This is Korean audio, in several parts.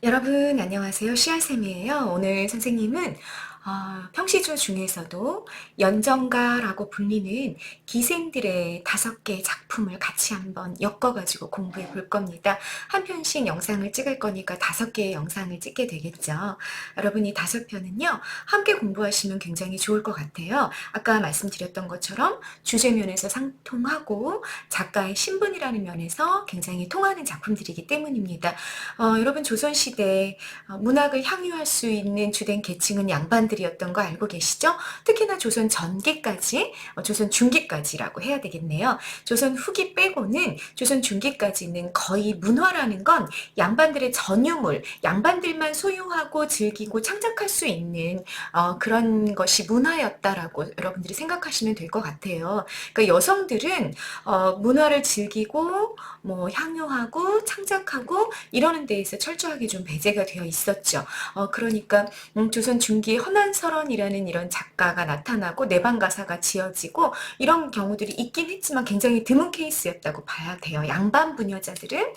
여러분 안녕하세요. 씨알쌤이에요. 오늘 선생님은 평시주 중에서도 연정가라고 불리는 기생들의 5개 작품을 같이 한번 엮어가지고 공부해 볼 겁니다. 한 편씩 영상을 찍을 거니까 5개의 영상을 찍게 되겠죠. 여러분이 5편은요, 함께 공부하시면 굉장히 좋을 것 같아요. 아까 말씀드렸던 것처럼 주제 면에서 상통하고 작가의 신분이라는 면에서 굉장히 통하는 작품들이기 때문입니다. 여러분 조선시대 문학을 향유할 수 있는 주된 계층은 양반들이었던 거 알고 계시죠? 특히나 조선 전기까지, 조선 중기까지라고 해야 되겠네요. 조선 후기 빼고는 조선 중기까지는 거의 문화라는 건 양반들의 전유물, 양반들만 소유하고 즐기고 창작할 수 있는 그런 것이 문화였다라고 여러분들이 생각하시면 될 것 같아요. 그러니까 여성들은 문화를 즐기고 뭐 향유하고 창작하고 이러는 데에서 철저하게 좀 배제가 되어 있었죠. 그러니까 조선 중기에 허난설원이라는 이런 작가가 나타나고 내방가사가 지어지고 이런 경우들이 있긴 했지만 굉장히 드문 케이스였다고 봐야 돼요. 양반 부녀자들은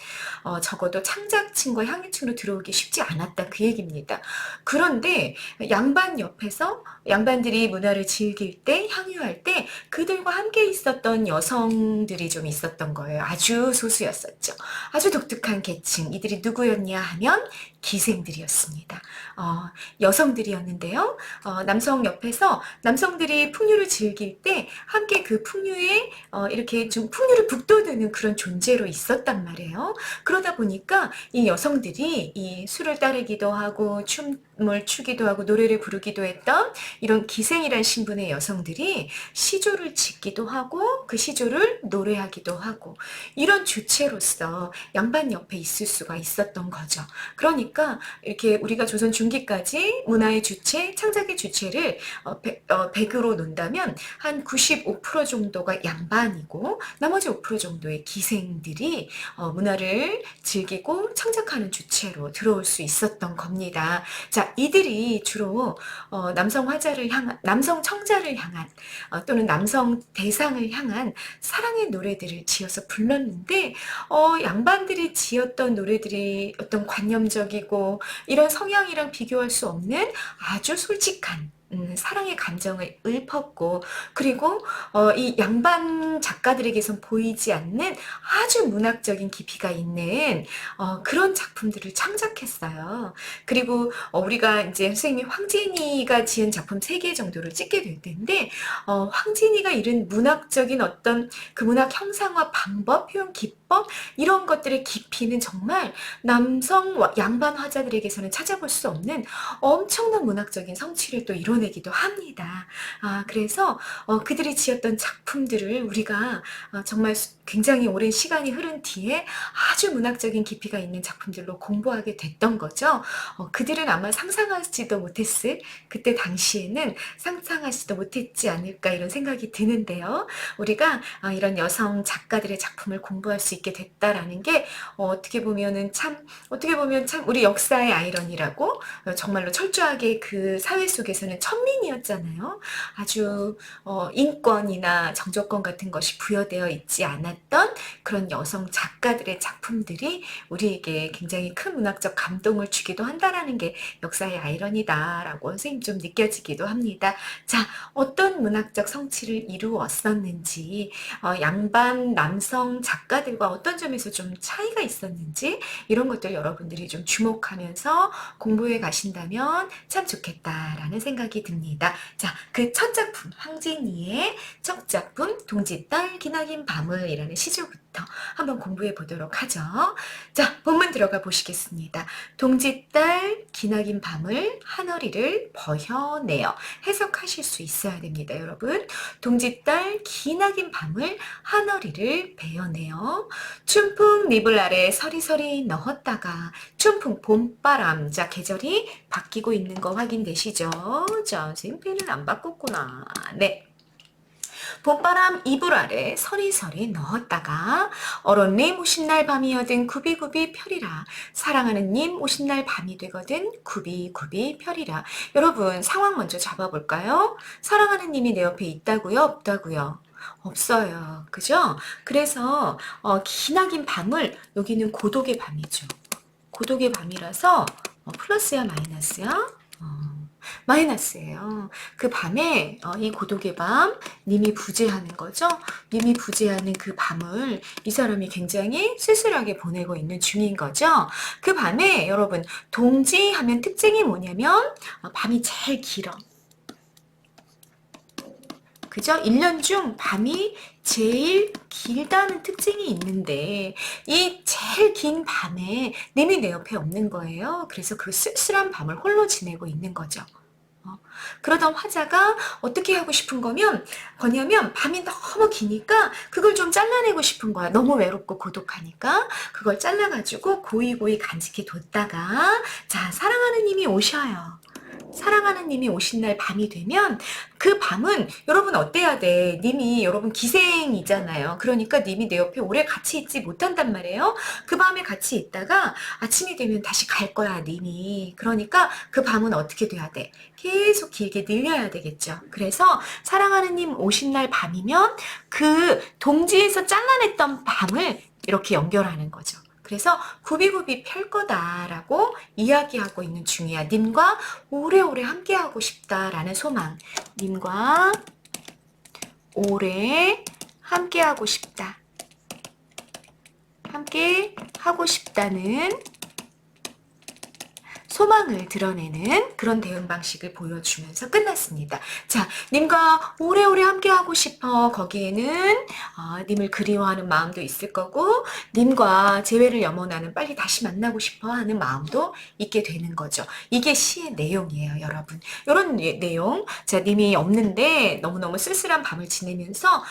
적어도 창작층과 향유층으로 들어오기 쉽지 않았다 그 얘기입니다. 그런데 양반 옆에서 양반들이 문화를 즐길 때 향유할 때 그들과 함께 있었던 여성들이 좀 있었던 거예요. 아주 소수였었죠. 아주 독특한 계층. 이들이 누구였냐 하면 기생들이었습니다. 여성들이었는데요. 남성 옆에서 남성들이 풍류를 즐길 때 함께 그 풍류에 이렇게 좀 풍류를 북돋우는 그런 존재로 있었단 말이에요. 그러다 보니까 이 여성들이 이 술을 따르기도 하고 춤을 추기도 하고 노래를 부르기도 했던 이런 기생이란 신분의 여성들이 시조를 짓기도 하고 그 시조를 노래하기도 하고 이런 주체로서 양반 옆에 있을 수가 있었던 거죠. 그러니까 이렇게 우리가 조선 중기까지 문화의 주체, 창작의 주체를 100으로 논다면 한 95% 정도가 양반이고 나머지 5% 정도의 기생들이 문화를 즐기고 창작하는 주체로 들어올 수 있었던 겁니다. 자, 이들이 주로 남성 청자를 향한 또는 남성 대상을 향한 사랑의 노래들을 지어서 불렀는데 양반들이 지었던 노래들이 어떤 관념적이고 이런 성향이랑 비교할 수 없는 아주 솔직한 사랑의 감정을 읊었고 그리고 이 양반 작가들에게선 보이지 않는 아주 문학적인 깊이가 있는 그런 작품들을 창작했어요. 그리고 우리가 이제 선생님이 황진이가 지은 작품 3개 정도를 찍게 될 텐데 황진이가 이룬 문학적인 어떤 그 문학 형상화 방법, 표현 기법 이런 것들의 깊이는 정말 남성 양반 화자들에게서는 찾아볼 수 없는 엄청난 문학적인 성취를 또 이뤄내기도 합니다. 그래서 그들이 지었던 작품들을 우리가 정말 굉장히 오랜 시간이 흐른 뒤에 아주 문학적인 깊이가 있는 작품들로 공부하게 됐던 거죠. 그들은 아마 상상하지도 못했을 그때 당시에는 상상하지도 못했지 않을까 이런 생각이 드는데요. 우리가 이런 여성 작가들의 작품을 공부할 수 있게 됐다라는 게 어떻게 보면 참 우리 역사의 아이러니라고 정말로 철저하게 그 사회 속에서는 천민이었잖아요. 아주 인권이나 정조건 같은 것이 부여되어 있지 않았던 그런 여성 작가들의 작품들이 우리에게 굉장히 큰 문학적 감동을 주기도 한다라는 게 역사의 아이러니다라고 선생님 좀 느껴지기도 합니다. 자, 어떤 문학적 성취를 이루었었는지 양반 남성 작가들과 어떤 점에서 좀 차이가 있었는지 이런 것들 여러분들이 좀 주목하면서 공부해 가신다면 참 좋겠다라는 생각이 듭니다. 자, 그 첫 작품 황진이의 첫 작품 동짓달 기나긴 밤을이라는 시조부터 한번 공부해 보도록 하죠. 자, 본문 들어가 보시겠습니다. 동짓달 기나긴 밤을 하늘이를 버혀내어 해석하실 수 있어야 됩니다, 여러분. 동짓달 기나긴 밤을 하늘이를 베어내어 춘풍 니불 아래 서리서리 넣었다가 춘풍 봄바람 자 계절이 바뀌고 있는 거 확인되시죠? 자, 선생님 펜을 안 바꿨구나. 네. 봄바람 이불 아래 서리서리 넣었다가 얼었님 오신 날 밤이여든 굽이굽이 펴리라 사랑하는 님 오신 날 밤이 되거든 굽이굽이 펴리라. 여러분 상황 먼저 잡아볼까요? 사랑하는 님이 내 옆에 있다고요? 없다고요? 없어요. 그죠? 그래서 기나긴 밤을 여기는 고독의 밤이죠. 고독의 밤이라서 플러스야 마이너스야? 마이너스예요. 그 밤에 이 고독의 밤 님이 부재하는 거죠. 님이 부재하는 그 밤을 이 사람이 굉장히 쓸쓸하게 보내고 있는 중인 거죠. 그 밤에 여러분 동지하면 특징이 뭐냐면 밤이 제일 길어. 그죠? 1년 중 밤이 제일 길다는 특징이 있는데 이 제일 긴 밤에 님이 내 옆에 없는 거예요. 그래서 그 쓸쓸한 밤을 홀로 지내고 있는 거죠. 그러던 화자가 어떻게 하고 싶은 거냐면 밤이 너무 기니까 그걸 좀 잘라내고 싶은 거야. 너무 외롭고 고독하니까 그걸 잘라가지고 고이고이 간직해 뒀다가 자 사랑하는 님이 오셔요. 사랑하는 님이 오신 날 밤이 되면 그 밤은 여러분 어때야 돼? 님이 여러분 기생이잖아요. 그러니까 님이 내 옆에 오래 같이 있지 못한단 말이에요. 그 밤에 같이 있다가 아침이 되면 다시 갈 거야 님이. 그러니까 그 밤은 어떻게 돼야 돼? 계속 길게 늘려야 되겠죠. 그래서 사랑하는 님 오신 날 밤이면 그 동지에서 잘라냈던 밤을 이렇게 연결하는 거죠. 그래서 굽이굽이 펼 거다라고 이야기하고 있는 중이야. 님과 오래오래 함께하고 싶다라는 소망. 님과 오래 함께하고 싶다. 함께하고 싶다는 소망을 드러내는 그런 대응 방식을 보여주면서 끝났습니다. 자, 님과 오래오래 함께하고 싶어. 거기에는 님을 그리워하는 마음도 있을 거고 님과 재회를 염원하는 빨리 다시 만나고 싶어 하는 마음도 있게 되는 거죠. 이게 시의 내용이에요, 여러분. 이런 내용. 자, 님이 없는데 너무너무 쓸쓸한 밤을 지내면서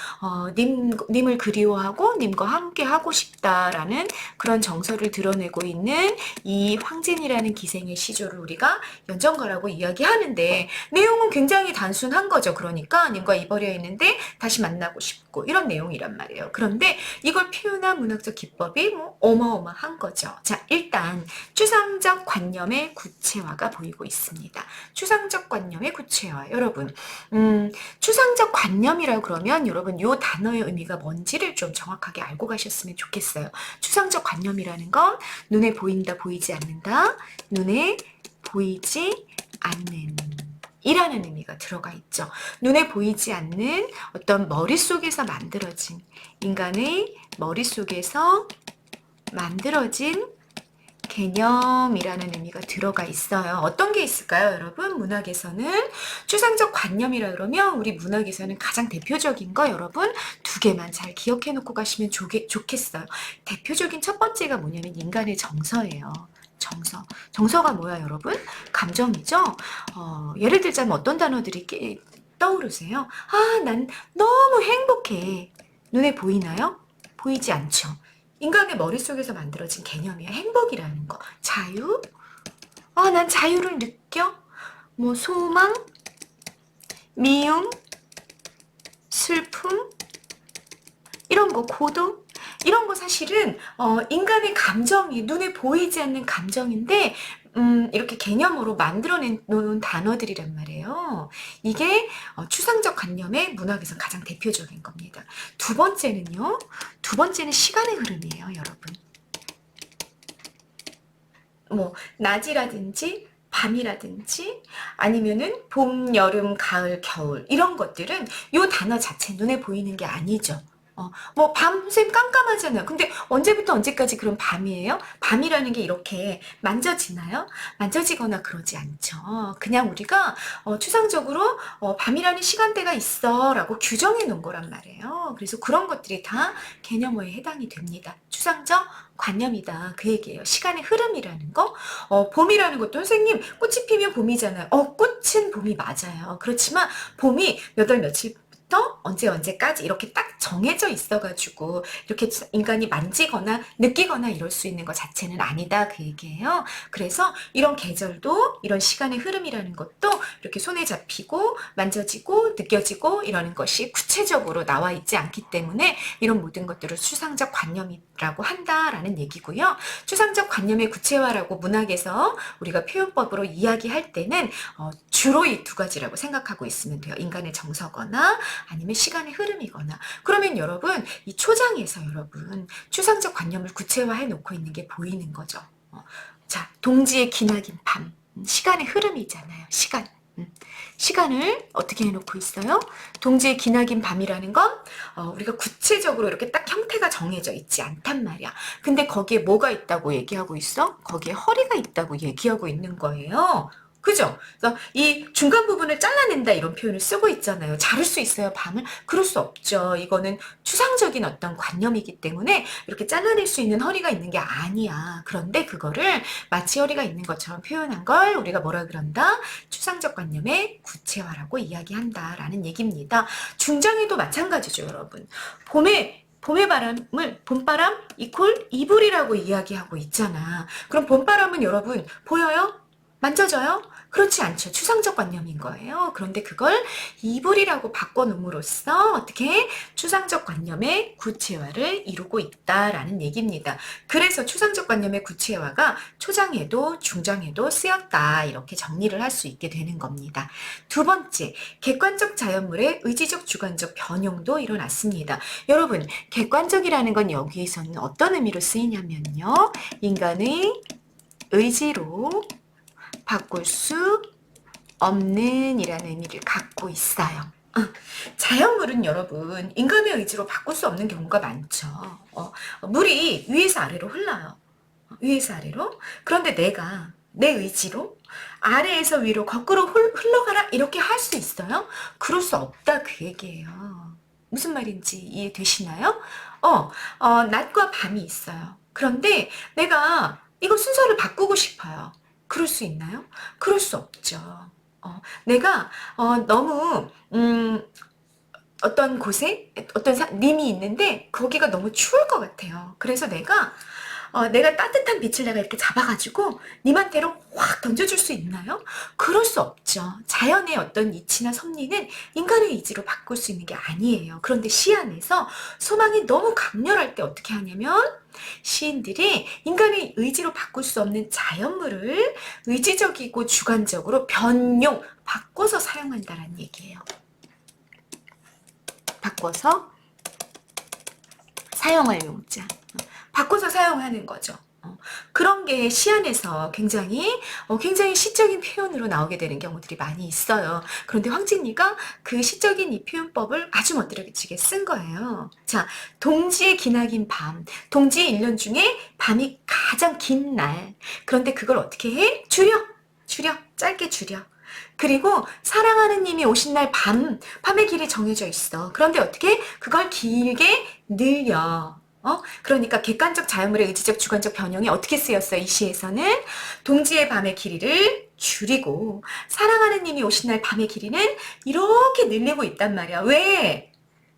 님을 그리워하고 님과 함께하고 싶다라는 그런 정서를 드러내고 있는 이 황진이라는 기생의 시조를 우리가 연정가라고 이야기하는데 내용은 굉장히 단순한 거죠. 그러니까 님과 이별이어 있는데 다시 만나고 싶고 이런 내용이란 말이에요. 그런데 이걸 표현한 문학적 기법이 어마어마한 거죠. 자, 일단 추상적 관념의 구체화가 보이고 있습니다. 추상적 관념의 구체화. 여러분, 추상적 관념이라고 그러면 여러분 이 단어의 의미가 뭔지를 좀 정확하게 알고 가셨으면 좋겠어요. 추상적 관념이라는 건 눈에 보인다, 보이지 않는다. 눈에 보이지 않는 이라는 의미가 들어가 있죠. 눈에 보이지 않는 어떤 머릿속에서 만들어진 인간의 머릿속에서 만들어진 개념이라는 의미가 들어가 있어요. 어떤 게 있을까요, 여러분? 문학에서는 추상적 관념이라 그러면 우리 문학에서는 가장 대표적인 거 여러분 두 개만 잘 기억해 놓고 가시면 좋겠어요. 대표적인 첫 번째가 뭐냐면 인간의 정서예요. 정서가 뭐야, 여러분? 감정이죠? 예를 들자면 어떤 단어들이 떠오르세요? 난 너무 행복해. 눈에 보이나요? 보이지 않죠. 인간의 머릿속에서 만들어진 개념이야. 행복이라는 거. 자유? 난 자유를 느껴? 소망? 미움? 슬픔? 이런 거, 고독? 이런 거 사실은 인간의 감정이 눈에 보이지 않는 감정인데 이렇게 개념으로 만들어낸 놓은 단어들이란 말이에요. 이게 추상적 관념의 문학에서 가장 대표적인 겁니다. 두 번째는요. 두 번째는 시간의 흐름이에요, 여러분. 낮이라든지 밤이라든지 아니면은 봄, 여름, 가을, 겨울 이런 것들은 이 단어 자체 눈에 보이는 게 아니죠. 밤샘 깜깜하잖아요. 근데 언제부터 언제까지 그럼 밤이에요? 밤이라는 게 이렇게 만져지나요? 만져지거나 그러지 않죠. 그냥 우리가 추상적으로 밤이라는 시간대가 있어 라고 규정해 놓은 거란 말이에요. 그래서 그런 것들이 다 개념어에 해당이 됩니다. 추상적 관념이다. 그 얘기예요. 시간의 흐름이라는 거. 봄이라는 것도 선생님 꽃이 피면 봄이잖아요. 꽃은 봄이 맞아요. 그렇지만 봄이 몇 월 며칠 언제까지 이렇게 딱 정해져 있어가지고 이렇게 인간이 만지거나 느끼거나 이럴 수 있는 것 자체는 아니다 그 얘기예요. 그래서 이런 계절도 이런 시간의 흐름이라는 것도 이렇게 손에 잡히고 만져지고 느껴지고 이러는 것이 구체적으로 나와 있지 않기 때문에 이런 모든 것들을 추상적 관념이라고 한다라는 얘기고요. 추상적 관념의 구체화라고 문학에서 우리가 표현법으로 이야기할 때는 주로 이 두 가지라고 생각하고 있으면 돼요. 인간의 정서거나 아니면 시간의 흐름이거나. 그러면 여러분 이 초장에서 여러분 추상적 관념을 구체화해 놓고 있는 게 보이는 거죠. 자, 동지의 기나긴 밤. 시간의 흐름이잖아요. 시간. 시간을 어떻게 해놓고 있어요? 동지의 기나긴 밤이라는 건 우리가 구체적으로 이렇게 딱 형태가 정해져 있지 않단 말이야. 근데 거기에 뭐가 있다고 얘기하고 있어? 거기에 허리가 있다고 얘기하고 있는 거예요. 그죠? 그래서 이 중간 부분을 잘라낸다 이런 표현을 쓰고 있잖아요. 자를 수 있어요, 밤을? 그럴 수 없죠. 이거는 추상적인 어떤 관념이기 때문에 이렇게 잘라낼 수 있는 허리가 있는 게 아니야. 그런데 그거를 마치 허리가 있는 것처럼 표현한 걸 우리가 뭐라 그런다? 추상적 관념의 구체화라고 이야기한다라는 얘기입니다. 중장에도 마찬가지죠, 여러분. 봄의 바람을 봄바람 이퀄 이불이라고 이야기하고 있잖아. 그럼 봄바람은 여러분 보여요? 만져져요? 그렇지 않죠. 추상적 관념인 거예요. 그런데 그걸 이불이라고 바꿔놓음으로써 어떻게 추상적 관념의 구체화를 이루고 있다라는 얘기입니다. 그래서 추상적 관념의 구체화가 초장에도 중장에도 쓰였다. 이렇게 정리를 할 수 있게 되는 겁니다. 두 번째, 객관적 자연물의 의지적 주관적 변형도 일어났습니다. 여러분, 객관적이라는 건 여기에서는 어떤 의미로 쓰이냐면요. 인간의 의지로 바꿀 수 없는 이라는 의미를 갖고 있어요. 자연물은 여러분 인간의 의지로 바꿀 수 없는 경우가 많죠. 물이 위에서 아래로 흘러요. 위에서 아래로. 그런데 내가 내 의지로 아래에서 위로 거꾸로 흘러가라 이렇게 할 수 있어요? 그럴 수 없다 그 얘기예요. 무슨 말인지 이해되시나요? 낮과 밤이 있어요. 그런데 내가 이거 순서를 바꾸고 싶어요. 그럴 수 있나요? 그럴 수 없죠. 내가 너무 어떤 곳에 어떤 님이 있는데 거기가 너무 추울 것 같아요. 그래서 내가 따뜻한 빛을 내가 이렇게 잡아가지고 님한테로 확 던져줄 수 있나요? 그럴 수 없죠. 자연의 어떤 이치나 섭리는 인간의 의지로 바꿀 수 있는 게 아니에요. 그런데 시 안에서 소망이 너무 강렬할 때 어떻게 하냐면 시인들이 인간의 의지로 바꿀 수 없는 자연물을 의지적이고 주관적으로 바꿔서 사용한다는 얘기예요. 바꿔서 사용할 용자. 바꿔서 사용하는 거죠. 그런 게 시 안에서 굉장히 시적인 표현으로 나오게 되는 경우들이 많이 있어요. 그런데 황진리가 그 시적인 이 표현법을 아주 멋들어지게 쓴 거예요. 자, 동지의 기나긴 밤. 동지의 1년 중에 밤이 가장 긴 날. 그런데 그걸 어떻게 해? 줄여. 짧게 줄여. 그리고 사랑하는 님이 오신 날 밤의 길이 정해져 있어. 그런데 어떻게? 그걸 길게 늘려. 그러니까 객관적 자연물의 의지적 주관적 변형이 어떻게 쓰였어요? 이 시에서는 동지의 밤의 길이를 줄이고 사랑하는 님이 오신 날 밤의 길이는 이렇게 늘리고 있단 말이야. 왜?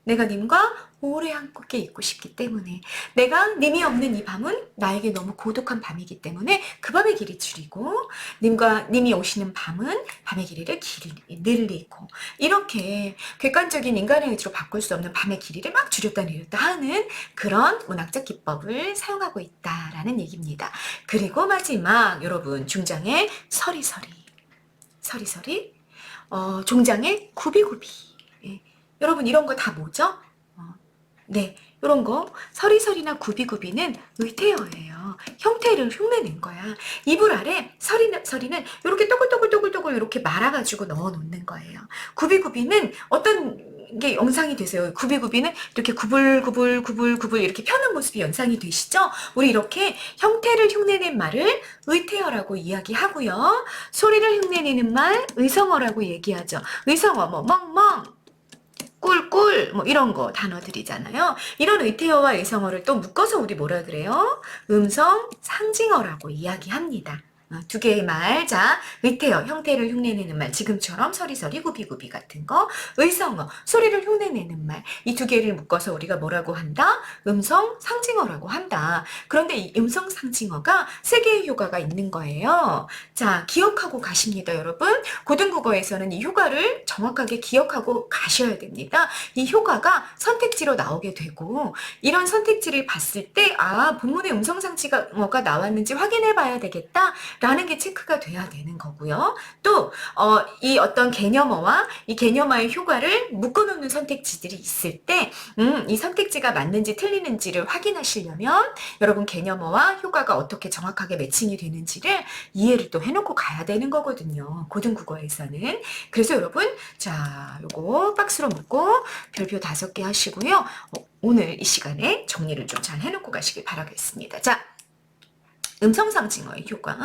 내가 님과 오래 함께 있고 싶기 때문에 내가 님이 없는 이 밤은 나에게 너무 고독한 밤이기 때문에 그 밤의 길이 줄이고 님이 오시는 밤은 밤의 길이를 늘리고 이렇게 객관적인 인간의 의지로 바꿀 수 없는 밤의 길이를 막 줄였다 내렸다 하는 그런 문학적 기법을 사용하고 있다라는 얘기입니다. 그리고 마지막 여러분 중장의 서리서리 종장의 구비구비. 여러분 이런 거 다 뭐죠? 네, 이런 거 서리서리나 구비구비는 의태어예요. 형태를 흉내낸 거야. 이불 아래 서리는 이렇게 또글또글 이렇게 말아가지고 넣어놓는 거예요. 구비구비는 어떤 게 연상이 되세요. 구비구비는 이렇게 구불 이렇게 펴는 모습이 연상이 되시죠? 우리 이렇게 형태를 흉내낸 말을 의태어라고 이야기하고요. 소리를 흉내내는 말 의성어라고 얘기하죠. 의성어 뭐 멍멍 꿀꿀 뭐 이런 거 단어들이잖아요. 이런 의태어와 의성어를 또 묶어서 우리 뭐라 그래요? 음성 상징어라고 이야기합니다. 두 개의 말. 자, 의태어, 형태를 흉내내는 말. 지금처럼 서리서리, 구비구비 같은 거. 의성어, 소리를 흉내내는 말. 이 두 개를 묶어서 우리가 뭐라고 한다? 음성 상징어라고 한다. 그런데 이 음성 상징어가 세 개의 효과가 있는 거예요. 자, 기억하고 가십니다, 여러분. 고등국어에서는 이 효과를 정확하게 기억하고 가셔야 됩니다. 이 효과가 선택지로 나오게 되고 이런 선택지를 봤을 때 본문에 음성 상징어가 나왔는지 확인해 봐야 되겠다. 라는 게 체크가 돼야 되는 거고요. 또 이 어떤 개념어와 이 개념어의 효과를 묶어놓는 선택지들이 있을 때 이 선택지가 맞는지 틀리는지를 확인하시려면 여러분 개념어와 효과가 어떻게 정확하게 매칭이 되는지를 이해를 또 해놓고 가야 되는 거거든요. 고등국어에서는. 그래서 여러분 자 요거 박스로 묶고 별표 5개 하시고요. 오늘 이 시간에 정리를 좀 잘 해놓고 가시길 바라겠습니다. 자, 음성상징어의 효과,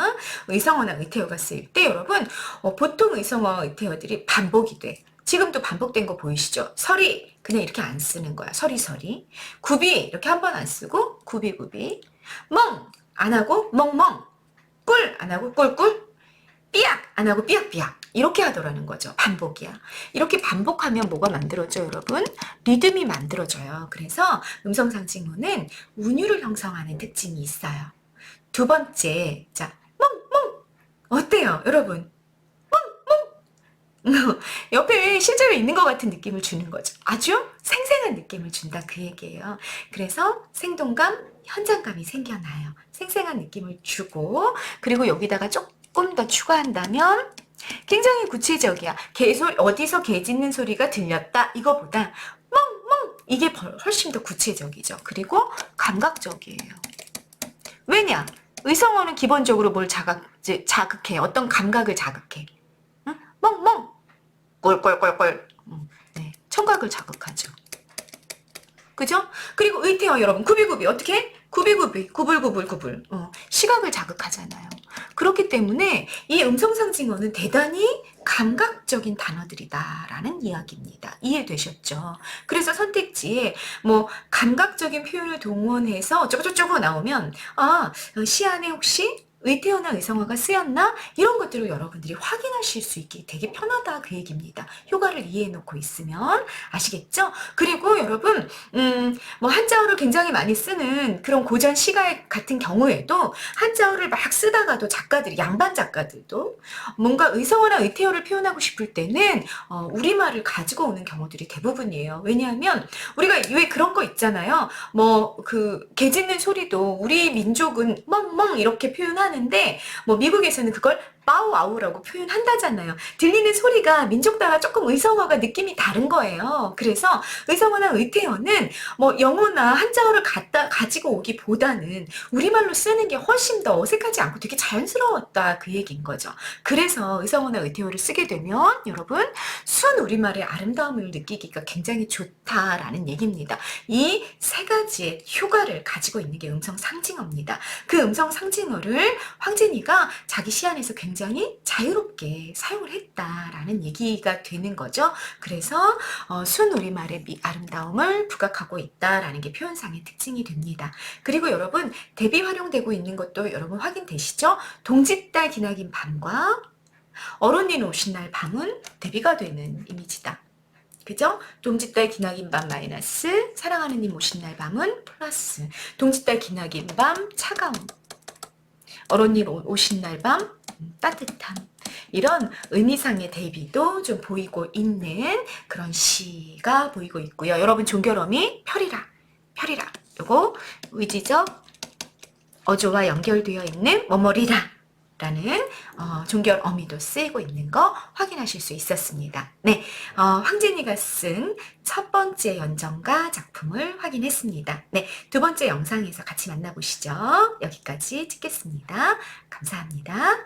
의성어나 의태어가 쓰일 때 여러분 보통 의성어 의태어들이 반복이 돼. 지금도 반복된 거 보이시죠? 서리 그냥 이렇게 안 쓰는 거야. 서리서리. 구비 이렇게 한 번 안 쓰고 구비구비. 멍 안 하고 멍멍. 꿀 안 하고 꿀꿀. 삐약 안 하고 삐약삐약. 이렇게 하더라는 거죠. 반복이야. 이렇게 반복하면 뭐가 만들어져 여러분? 리듬이 만들어져요. 그래서 음성상징어는 운율을 형성하는 특징이 있어요. 두 번째, 자, 멍멍 어때요, 여러분? 옆에 실제로 있는 것 같은 느낌을 주는 거죠. 아주 생생한 느낌을 준다 그 얘기예요. 그래서 생동감, 현장감이 생겨나요. 생생한 느낌을 주고 그리고 여기다가 조금 더 추가한다면 굉장히 구체적이야. 어디서 개 짖는 소리가 들렸다 이거보다 멍멍 이게 훨씬 더 구체적이죠. 그리고 감각적이에요. 왜냐? 의성어는 기본적으로 뭘 자극해. 어떤 감각을 자극해. 응? 멍멍 꿀꿀꿀꿀 네, 청각을 자극하죠. 그죠? 그리고 의태어 여러분 구비구비 어떻게? 구비구비 구불구불구불 시각을 자극하잖아요. 그렇기 때문에 이 음성상징어는 대단히 감각적인 단어들이다라는 이야기입니다. 이해되셨죠? 그래서 선택지에 뭐 감각적인 표현을 동원해서 어쩌고저쩌고 나오면 시 안에 혹시 의태어나 의성어가 쓰였나? 이런 것들을 여러분들이 확인하실 수 있게 되게 편하다 그 얘기입니다. 효과를 이해해놓고 있으면 아시겠죠? 그리고 여러분 뭐 한자어를 굉장히 많이 쓰는 그런 고전 시가 같은 경우에도 한자어를 막 쓰다가도 작가들이 양반 작가들도 뭔가 의성어나 의태어를 표현하고 싶을 때는 우리말을 가지고 오는 경우들이 대부분이에요. 왜냐하면 우리가 왜 그런 거 있잖아요. 뭐 개 짖는 소리도 우리 민족은 멍멍 이렇게 표현하는데 뭐 미국에서는 그걸 빠우아우라고 표현한다잖아요. 들리는 소리가 민족마다 조금 의성어가 느낌이 다른 거예요. 그래서 의성어나 의태어는 뭐 영어나 한자어를 가지고 오기보다는 우리말로 쓰는 게 훨씬 더 어색하지 않고 되게 자연스러웠다 그 얘기인 거죠. 그래서 의성어나 의태어를 쓰게 되면 여러분 순 우리말의 아름다움을 느끼기가 굉장히 좋다라는 얘기입니다. 이 세 가지의 효과를 가지고 있는 게 음성상징어입니다. 그 음성상징어를 황진이가 자기 시 안에서 굉장히 자유롭게 사용을 했다라는 얘기가 되는 거죠. 그래서 순 우리말의 아름다움을 부각하고 있다라는 게 표현상의 특징이 됩니다. 그리고 여러분 대비 활용되고 있는 것도 여러분 확인되시죠? 동짓달 기나긴 밤과 어른이 오신 날 밤은 대비가 되는 이미지다. 그죠? 동짓달 기나긴 밤 마이너스 사랑하는 님 오신 날 밤은 플러스 동짓달 기나긴 밤 차가움 어른이 오신 날 밤 따뜻함 이런 의미상의 대비도 좀 보이고 있는 그런 시가 보이고 있고요. 여러분 종결어미 펴리라 요거 의지적 어조와 연결되어 있는 뭐뭐리라 라는 종결 어미도 쓰이고 있는 거 확인하실 수 있었습니다. 네, 황진이가 쓴 첫 번째 연정가 작품을 확인했습니다. 네, 두 번째 영상에서 같이 만나보시죠. 여기까지 찍겠습니다. 감사합니다.